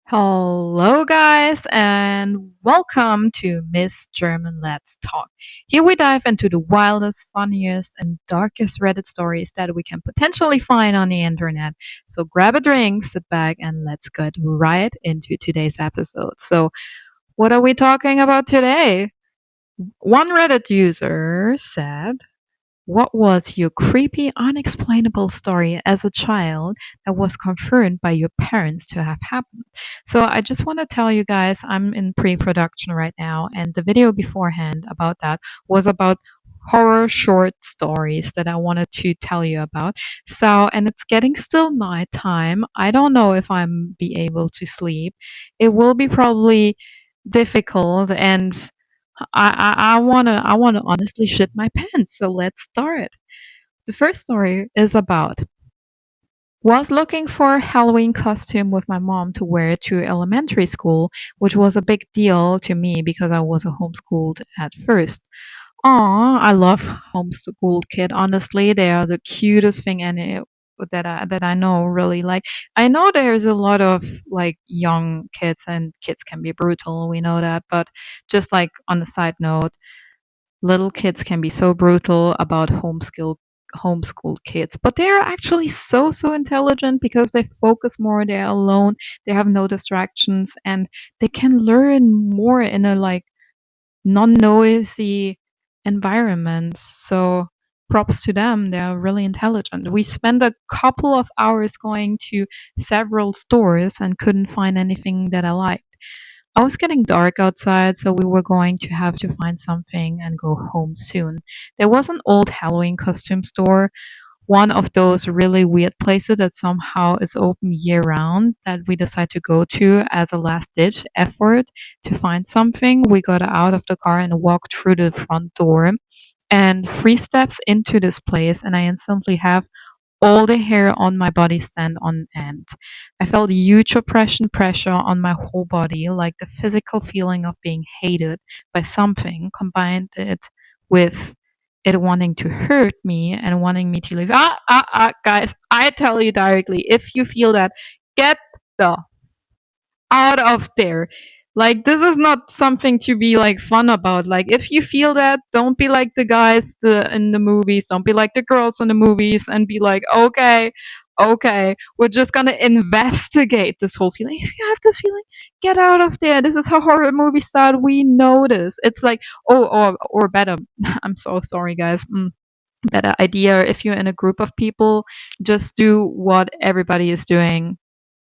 Hello, guys, and welcome to Miss German Let's Talk. Here we dive into the wildest, funniest, and darkest Reddit stories that we can potentially find on the internet. So grab a drink, sit back, and let's get right into today's episode. So, what are we talking about today? One Reddit user said, what was your creepy, unexplainable story as a child that was confirmed by your parents to have happened? So, I just want to tell you guys, I'm in pre production right now, and the video beforehand about that was about horror short stories that I wanted to tell you about. So, and it's getting still nighttime. I don't know if I'm be able to sleep. It will be probably difficult and I wanna honestly shit my pants. So let's start. The first story is about was looking for a Halloween costume with my mom to wear to elementary school, which was a big deal to me because I was a homeschooled at first. Aw, I love homeschooled kid. Honestly, they are the cutest thing that I know really. Like I know there's a lot of like young kids and kids can be brutal, we know that, but just like on a side note, little kids can be so brutal about homeschooled kids, but they are actually so intelligent because they focus more, they're alone, they have no distractions, and they can learn more in a like non-noisy environment. So props to them, they're really intelligent. We spent a couple of hours going to several stores and couldn't find anything that I liked. I was getting dark outside, so we were going to have to find something and go home soon. There was an old Halloween costume store, one of those really weird places that somehow is open year round, that we decided to go to as a last ditch effort to find something. We got out of the car and walked through the front door and 3 steps into this place, and I instantly have all the hair on my body stand on end. I felt huge oppression pressure on my whole body, like the physical feeling of being hated by something, combined it with it wanting to hurt me and wanting me to leave. Guys, I tell you directly, if you feel that, get the out of there. Like this is not something to be like fun about. Like if you feel that, don't be like the guys in the movies. Don't be like the girls in the movies and be like, okay, we're just gonna investigate this whole feeling. If you have this feeling, get out of there. This is how horror movies start. We know this. It's like, or better. I'm so sorry, guys. Better idea if you're in a group of people, just do what everybody is doing.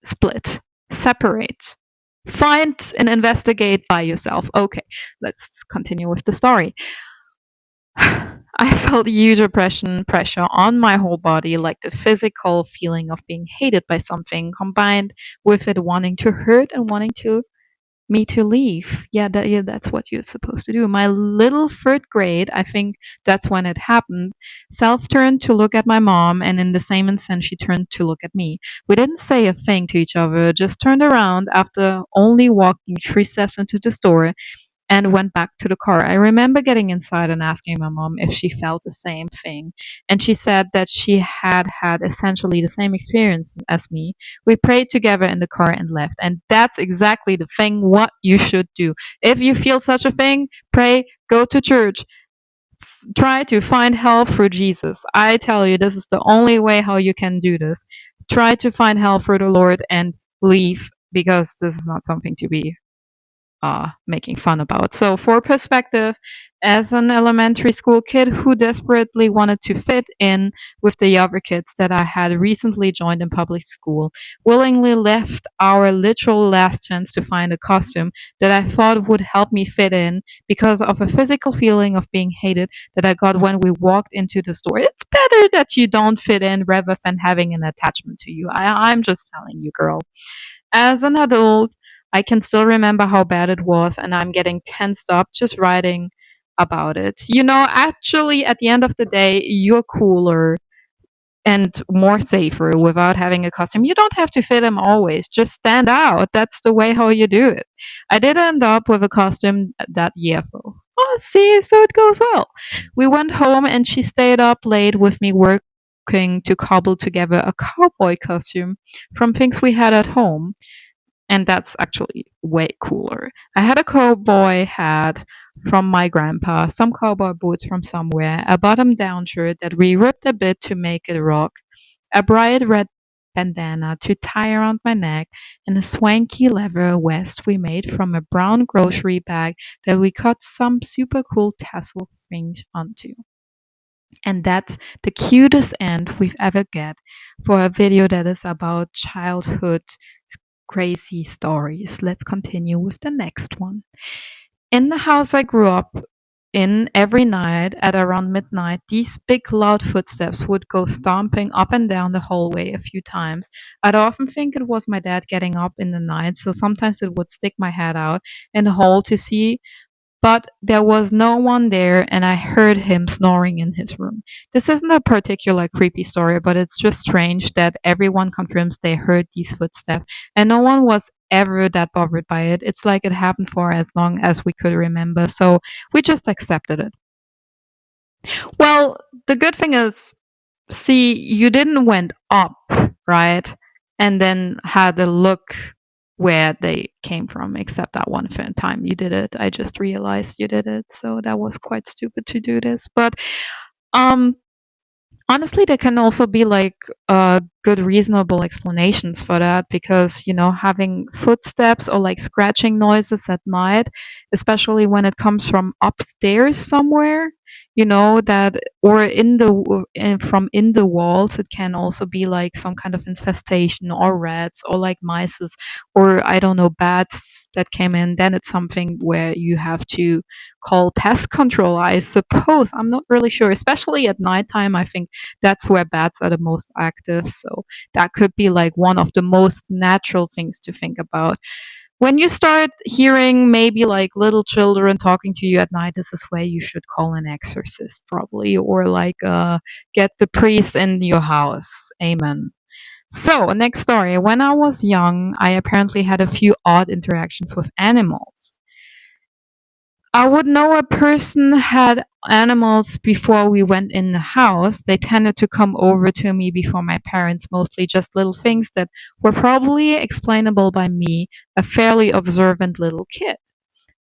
Split, separate, find and investigate by yourself. Okay, let's continue with the story. I felt huge oppression pressure on my whole body, like the physical feeling of being hated by something, combined with it wanting to hurt and wanting to me to leave. Yeah, that's what you're supposed to do. My little third grade, I think that's when it happened, self turned to look at my mom, and in the same instant, she turned to look at me. We didn't say a thing to each other, just turned around after only walking 3 steps into the store and went back to the car. I remember getting inside and asking my mom if she felt the same thing. And she said that she had had essentially the same experience as me. We prayed together in the car and left. And that's exactly the thing what you should do. If you feel such a thing, pray, go to church. Try to find help through Jesus. I tell you, this is the only way how you can do this. Try to find help through the Lord and leave because this is not something to be making fun about. So, for perspective, as an elementary school kid who desperately wanted to fit in with the other kids that I had recently joined in public school, willingly left our literal last chance to find a costume that I thought would help me fit in because of a physical feeling of being hated that I got when we walked into the store. It's better that you don't fit in rather than having an attachment to you. I'm just telling you, girl. As an adult, I can still remember how bad it was, and I'm getting tensed up just writing about it. Actually, at the end of the day, you're cooler and more safer without having a costume. You don't have to fit them always. Just stand out. That's the way how you do it. I did end up with a costume that year, though. Oh, see, so it goes well. We went home, and she stayed up late with me working to cobble together a cowboy costume from things we had at home. And that's actually way cooler. I had a cowboy hat from my grandpa, some cowboy boots from somewhere, a bottom down shirt that we ripped a bit to make it rock, a bright red bandana to tie around my neck, and a swanky leather vest we made from a brown grocery bag that we cut some super cool tassel fringe onto. And that's the cutest end we've ever get for a video that is about childhood crazy stories. Let's continue with the next one. In the house I grew up in, every night at around midnight, these big loud footsteps would go stomping up and down the hallway a few times. I'd often think it was my dad getting up in the night, so sometimes it would stick my head out in the hall to see, but there was no one there, and I heard him snoring in his room. This isn't a particular creepy story, but it's just strange that everyone confirms they heard these footsteps, and no one was ever that bothered by it. It's like it happened for as long as we could remember, so we just accepted it. Well, the good thing is, see, you didn't went up, right? And then had a look where they came from, except that one time you did it. I just realized you did it, so that was quite stupid to do this. But um honestly, there can also be like good reasonable explanations for that, because having footsteps or like scratching noises at night, especially when it comes from upstairs somewhere, that, or from in the walls, it can also be like some kind of infestation, or rats, or like mice, or I don't know, bats that came in. Then it's something where you have to call pest control, I suppose. I'm not really sure, especially at nighttime. I think that's where bats are the most active. So that could be like one of the most natural things to think about. When you start hearing maybe like little children talking to you at night, this is where you should call an exorcist, probably, or like get the priest in your house. Amen. So, next story. When I was young, I apparently had a few odd interactions with animals. I would know a person had animals before we went in the house. They tended to come over to me before my parents, mostly just little things that were probably explainable by me, a fairly observant little kid.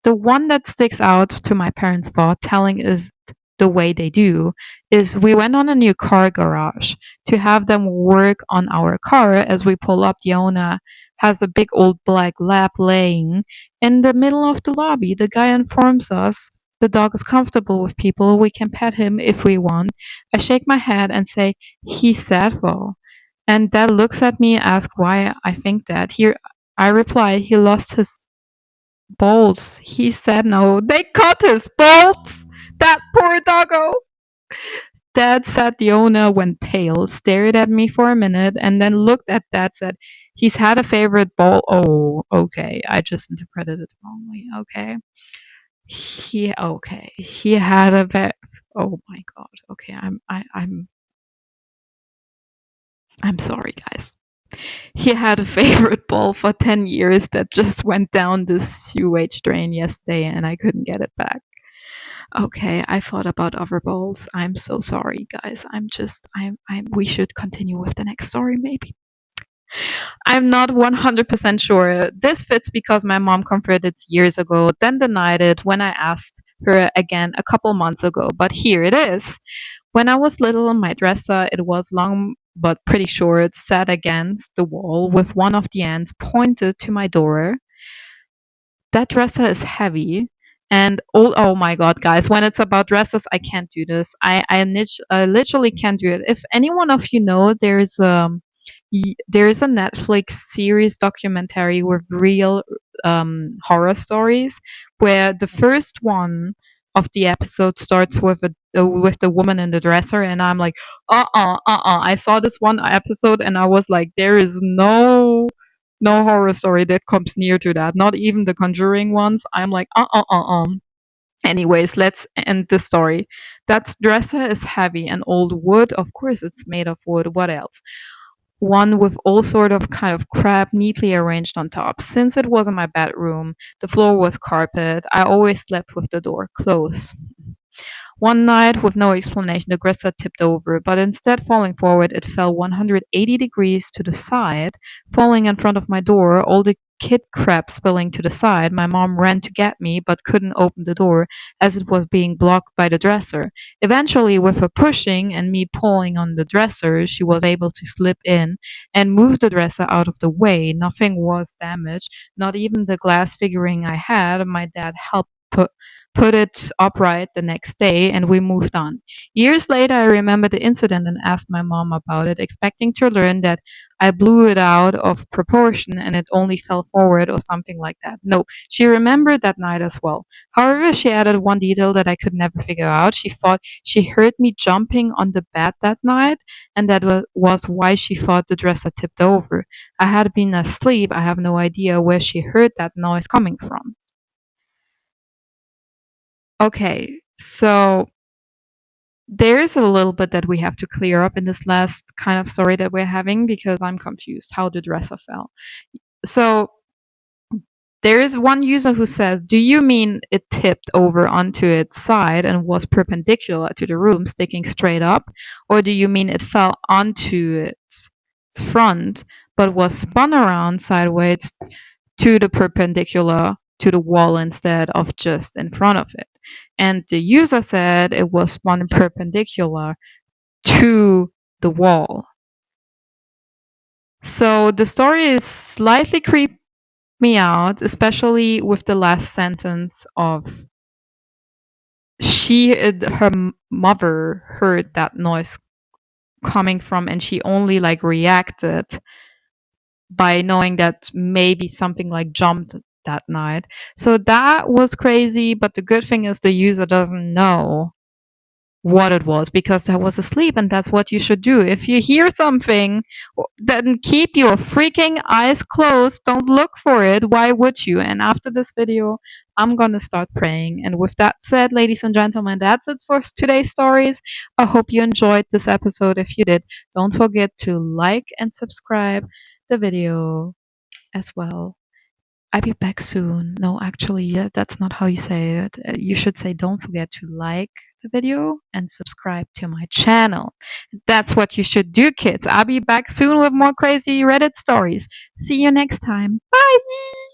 The one that sticks out to my parents for telling is the way they do is we went on a new car garage to have them work on our car. As we pull up, the owner has a big old black lab laying in the middle of the lobby. The guy informs us the dog is comfortable with people. We can pet him if we want. I shake my head and say, he's sad for. And Dad looks at me and asks why I think that. Here I reply, he lost his balls. He said no. They cut his balls! That poor doggo! Dad said the owner went pale, stared at me for a minute, and then looked at Dad, said, he's had a favorite ball. Oh, okay. I just interpreted it wrongly. Okay. Okay. He had a oh my god. Okay, I'm sorry, guys. He had a favorite ball for 10 years that just went down the sewage drain yesterday, and I couldn't get it back. Okay, I thought about other balls. I'm so sorry, guys. We should continue with the next story, maybe. I'm not 100% sure. This fits because my mom confirmed it years ago, then denied it when I asked her again a couple months ago. But here it is. When I was little, my dresser, it was long but pretty short, sat against the wall with one of the ends pointed to my door. That dresser is heavy. And oh my god, guys, when it's about dresses, I can't do this. I literally can't do it. If any one of you know, there's a Netflix series documentary with real horror stories, where the first one of the episode starts with the woman in the dresser, and I'm like, I saw this one episode, and I was like, there is no horror story that comes near to that. Not even the Conjuring ones. I'm like, Anyways, let's end the story. That dresser is heavy and old wood. Of course, it's made of wood. What else? One with all sort of kind of crap neatly arranged on top. Since it was in my bedroom, the floor was carpet. I always slept with the door closed. One night, with no explanation, the dresser tipped over, but instead falling forward, it fell 180 degrees to the side, falling in front of my door. All the kid crab spilling to the side. My mom ran to get me, but couldn't open the door as it was being blocked by the dresser. Eventually, with her pushing and me pulling on the dresser, she was able to slip in and move the dresser out of the way. Nothing was damaged, not even the glass figurine I had. My dad helped put it upright the next day, and we moved on. Years later, I remember the incident and asked my mom about it, expecting to learn that I blew it out of proportion and it only fell forward or something like that. No, she remembered that night as well. However, she added one detail that I could never figure out. She thought she heard me jumping on the bed that night, and that was why she thought the dresser tipped over. I had been asleep. I have no idea where she heard that noise coming from. Okay, so there's a little bit that we have to clear up in this last kind of story that we're having because I'm confused how the dresser fell. So there is one user who says, do you mean it tipped over onto its side and was perpendicular to the room, sticking straight up? Or do you mean it fell onto its front, but was spun around sideways to the perpendicular to the wall instead of just in front of it? And the user said it was spun perpendicular to the wall. So the story is slightly creepy me out, especially with the last sentence of her mother heard that noise coming from, and she only like reacted by knowing that maybe something like jumped that night. So that was crazy, but the good thing is the user doesn't know what it was because I was asleep, and that's what you should do. If you hear something, then keep your freaking eyes closed. Don't look for it. Why would you? And after this video, I'm gonna start praying. And with that said, ladies and gentlemen, that's it for today's stories. I hope you enjoyed this episode. If you did, don't forget to like and subscribe the video as well. I'll be back soon. No, actually, yeah, that's not how you say it. You should say, don't forget to like the video and subscribe to my channel. That's what you should do, kids. I'll be back soon with more crazy Reddit stories. See you next time. Bye.